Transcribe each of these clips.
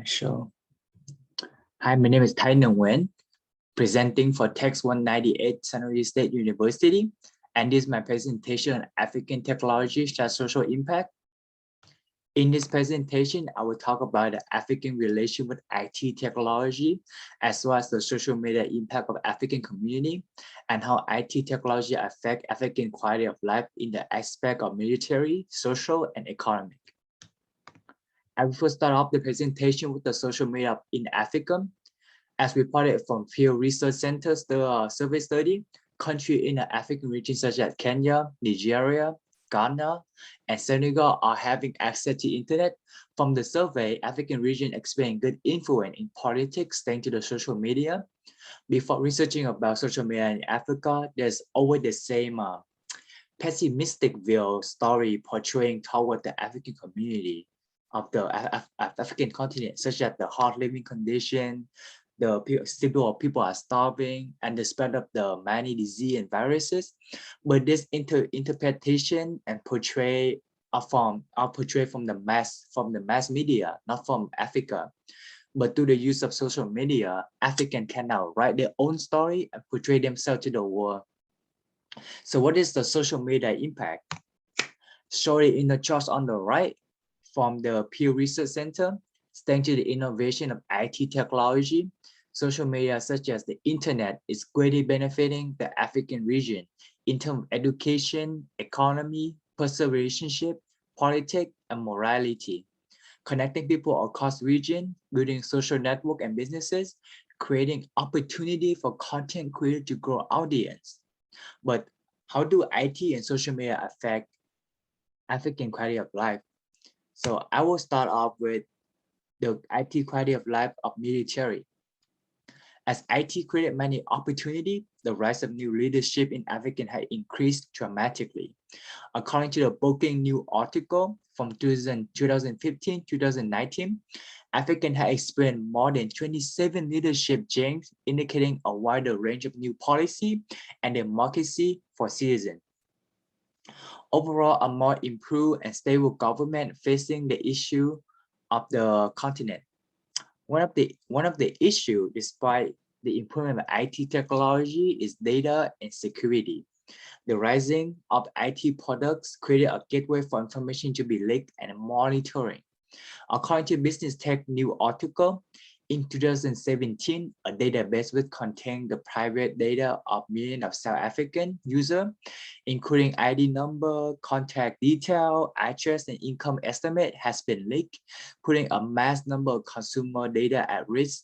Sure. Hi, my name is Tai Nung Nguyen, presenting for Text 198 San Jose State University. And this is my presentation on African technology social impact. In this presentation, I will talk about the African relation with IT technology, as well as the social media impact of African community, and how IT technology affect African quality of life in the aspect of military, social, and economic. I will first start off the presentation with the social media in Africa. As reported from Pew Research Centers, the survey study, countries in the African region such as Kenya, Nigeria, Ghana, and Senegal are having access to internet. From the survey, African region experience good influence in politics thanks to the social media. Before researching about social media in Africa, there's always the same pessimistic view story portraying toward the African community of the African continent, such as the hard living condition, the people are starving, and the spread of the many disease and viruses. But this interpretation and portray from the mass media, not from Africa. But through the use of social media, African can now write their own story and portray themselves to the world. So what is the social media impact? Shown in the chart on the right from the Pew Research Center, thanks to the innovation of IT technology, social media such as the internet is greatly benefiting the African region in terms of education, economy, personal relationship, politics, and morality, connecting people across region, building social network and businesses, creating opportunity for content creators to grow audience. But how do IT and social media affect African quality of life? So I will start off with the IT quality of life of military. As IT created many opportunities, the rise of new leadership in African had increased dramatically. According to the Booking News article from 2015-2019, African had experienced more than 27 leadership changes, indicating a wider range of new policy and democracy for citizens. Overall, a more improved and stable government facing the issue of the continent. One of the issues, despite the improvement of IT technology, is data and security. The rising of IT products created a gateway for information to be leaked and monitoring. According to Business Tech News article, in 2017, a database would contain the private data of millions of South African users, including ID number, contact detail, address, and income estimate has been leaked, putting a mass number of consumer data at risk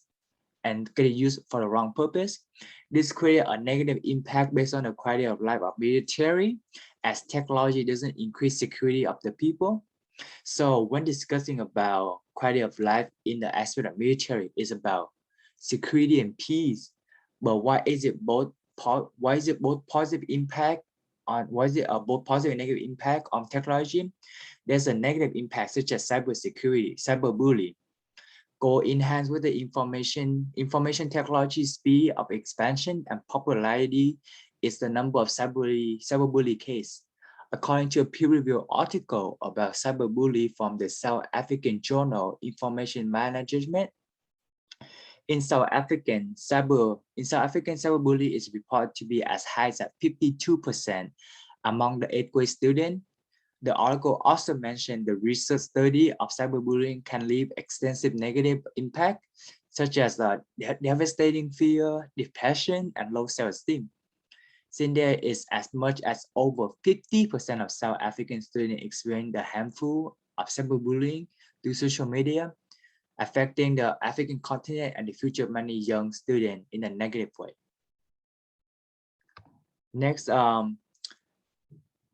and getting used for the wrong purpose. This creates a negative impact based on the quality of life of military, as technology doesn't increase security of the people. So when discussing about quality of life in the aspect of military, is about security and peace. But why is it both positive impact on both positive and negative impact on technology? There's a negative impact such as cybersecurity, cyberbullying. Go enhance with the information technology speed of expansion and popularity is the number of cyberbully case. According to a peer-reviewed article about cyberbullying from the South African Journal Information Management, in South African cyberbullying is reported to be as high as 52% among the 8th grade students. The article also mentioned the research study of cyberbullying can leave extensive negative impact, such as devastating fear, depression, and low self-esteem. Since there is as much as over 50% of South African students experience the harmful of cyberbullying through social media, affecting the African continent and the future of many young students in a negative way. Next,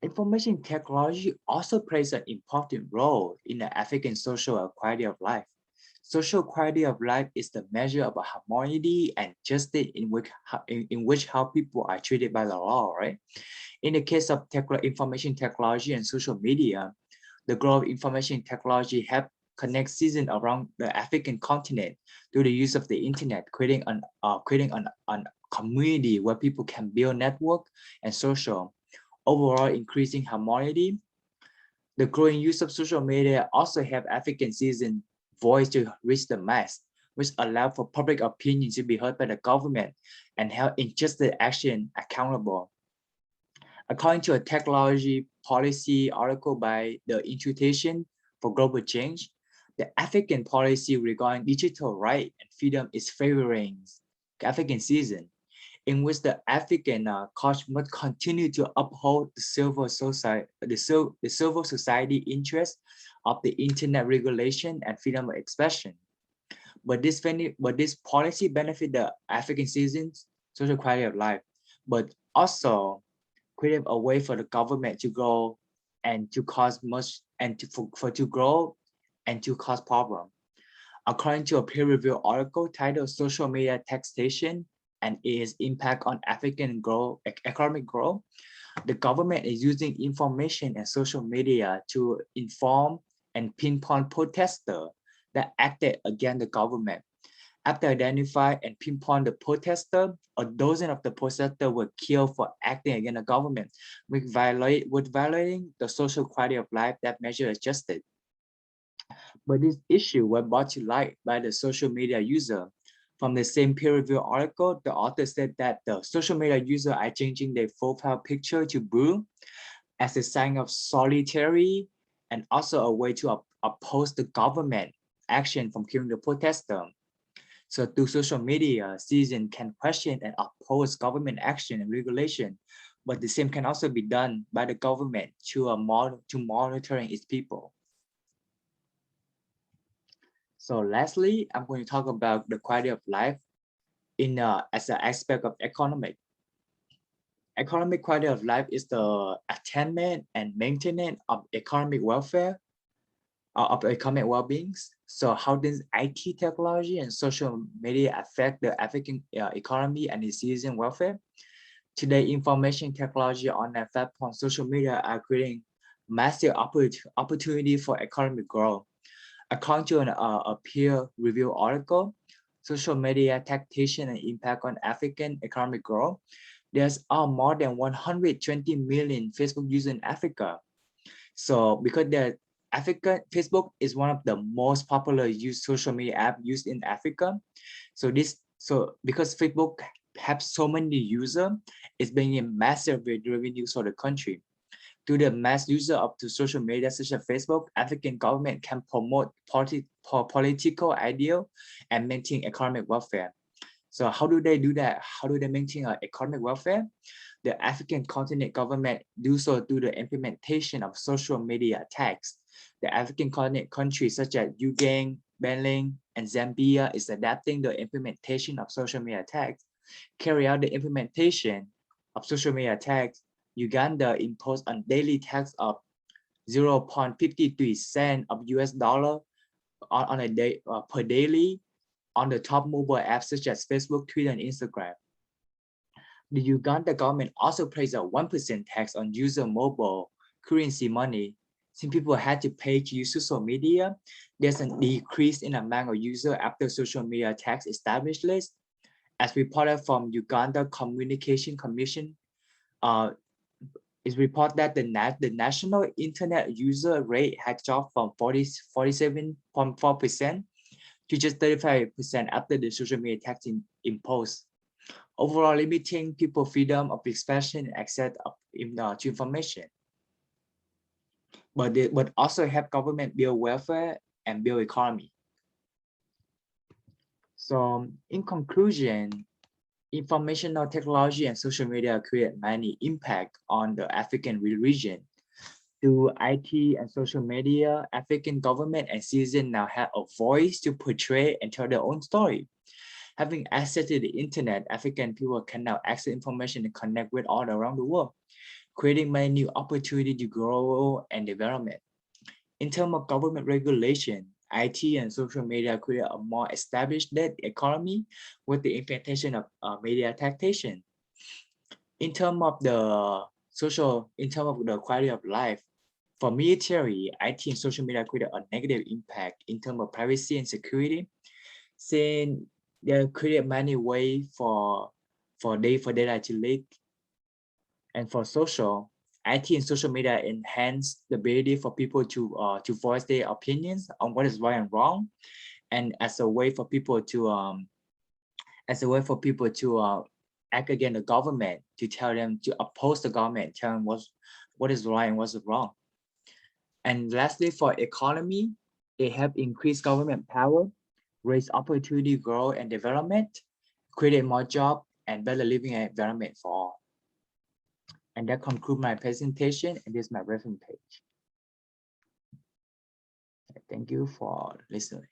information technology also plays an important role in the African social quality of life. Social quality of life is the measure of a harmony and justice in which how people are treated by the law, right? In the case of information technology and social media, the growth of information technology help connect citizens around the African continent through the use of the internet, creating a community where people can build network and social, overall increasing harmony. The growing use of social media also help African citizens voice to reach the mass, which allow for public opinion to be heard by the government and held injustice action accountable. According to a technology policy article by the Institution for Global Change, the African policy regarding digital rights and freedom is favoring African citizens, in which the African culture must continue to uphold the civil society interest of the internet regulation and freedom of expression. But this policy benefit the African citizens' social quality of life, but also create a way for the government to grow and to cause much and to grow and to cause problem. According to a peer-reviewed article titled "Social Media Taxation and Its Impact on African Economic Growth," the government is using information and social media to inform and pinpoint protesters that acted against the government. After identifying and pinpoint the protester, a dozen of the protesters were killed for acting against the government, with violating the social quality of life that measure adjusted. But this issue was brought to light by the social media user. From the same peer-reviewed article, the author said that the social media user are changing their profile picture to blue as a sign of solidarity and also a way to oppose the government action from killing the protester. So through social media, citizens can question and oppose government action and regulation, but the same can also be done by the government to monitoring its people. So lastly, I'm going to talk about the quality of life as an aspect of economic. Economic quality of life is the attainment and maintenance of economic welfare, of economic well-being. So how does IT technology and social media affect the African economy and its citizen welfare? Today, information technology on that platform, social media are creating massive opportunity for economic growth. According to a peer-reviewed article, social media taxation and impact on African economic growth, there's more than 120 million Facebook users in Africa. So because Facebook is one of the most popular used social media app used in Africa. So because Facebook have so many users, it's bringing massive revenue for the country. To the mass user of the social media such as Facebook, African government can promote political ideal and maintain economic welfare. So how do they do that? How do they maintain economic welfare? The African continent government do so through the implementation of social media tax. The African continent countries such as Uganda, Benin, and Zambia is adapting the implementation of social media tax. Carry out the implementation of social media tax. Uganda imposed a daily tax of 0.53 cents of US dollar on a day per daily on the top mobile apps such as Facebook, Twitter, and Instagram. The Uganda government also placed a 1% tax on user mobile currency money. Since people had to pay to use social media, there's a decrease in amount of users after social media tax established list. As reported from Uganda Communication Commission, it's reported that the national internet user rate had dropped from 47.4% to just 35% after the social media tax imposed, overall limiting people's freedom of expression and access to information. But also help government build welfare and build economy. So in conclusion, informational technology and social media create many impact on the African region. Through IT and social media, African government and citizens now have a voice to portray and tell their own story. Having access to the internet, African people can now access information and connect with all around the world, creating many new opportunities to grow and development. In terms of government regulation, IT and social media create a more established economy with the implementation of media taxation. In terms of the quality of life, for military, IT and social media create a negative impact in terms of privacy and security, since they create many ways for data to leak. And for social, IT and social media enhance the ability for people to voice their opinions on what is right and wrong, and as a way for people to act against the government, to tell them to oppose the government, tell them what is right and what's wrong. And lastly, for economy, it help increase government power, raise opportunity, growth and development, create more job and better living environment for all. And that concludes my presentation, and this is my reference page. Thank you for listening.